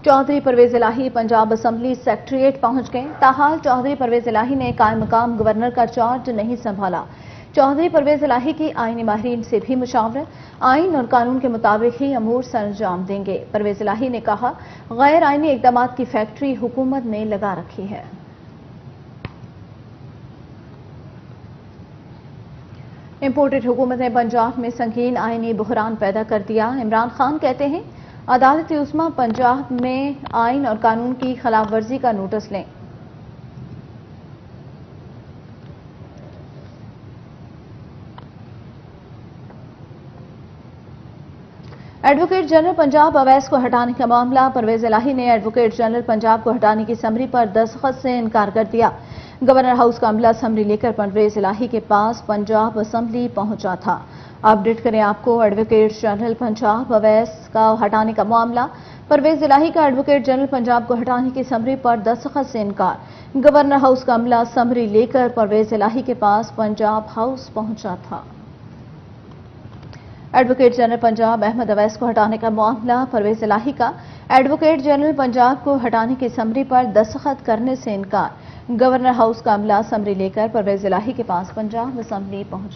चौधरी परवेज इलाही Punjab assembly secretariat पहुंच गए। ताहाल चौधरी परवेज इलाही ने कायम मकाम गवर्नर का चार्ज नहीं संभाला। चौधरी परवेज इलाही की आईनी माहिरीन से भी मुशावरत, आइन और कानून के मुताबिक ही अमूर सर अंजाम देंगे। परवेज इलाही ने कहा, गैर आइनी इकदाम की फैक्ट्री हुकूमत ने लगा रखी है। इंपोर्टेड हुकूमत ने पंजाब में संगीन आइनी बहरान पैदा कर दिया। इमरान खान कहते हैं, अदालत उस्मा पंजाब में आइन और कानून की खिलाफ वर्जी का नोटिस लें। एडवोकेट जनरल पंजाब अवैस को हटाने का मामला। परवेज इलाही ने एडवोकेट जनरल पंजाब को हटाने की समरी पर दस्तखत से इनकार कर दिया। गवर्नर हाउस का अमला समरी लेकर परवेज इलाही के पास पंजाब असम्बली पहुंचा था। अपडेट करें आपको, एडवोकेट जनरल पंजाब अवैस का हटाने का मामला। परवेज इलाही का एडवोकेट जनरल पंजाब को हटाने की समरी पर दस्तखत से इनकार। गवर्नर हाउस का अमला समरी लेकर परवेज इलाही के पास पंजाब हाउस पहुंचा था। एडवोकेट जनरल पंजाब अहमद अवैस को हटाने का मामला। परवेज इलाही का एडवोकेट जनरल पंजाब को हटाने की समरी पर दस्तखत करने से इनकार। गवर्नर हाउस का अमला समरी लेकर परवेज इलाही के पास पंजाब असम्बली पहुंचा।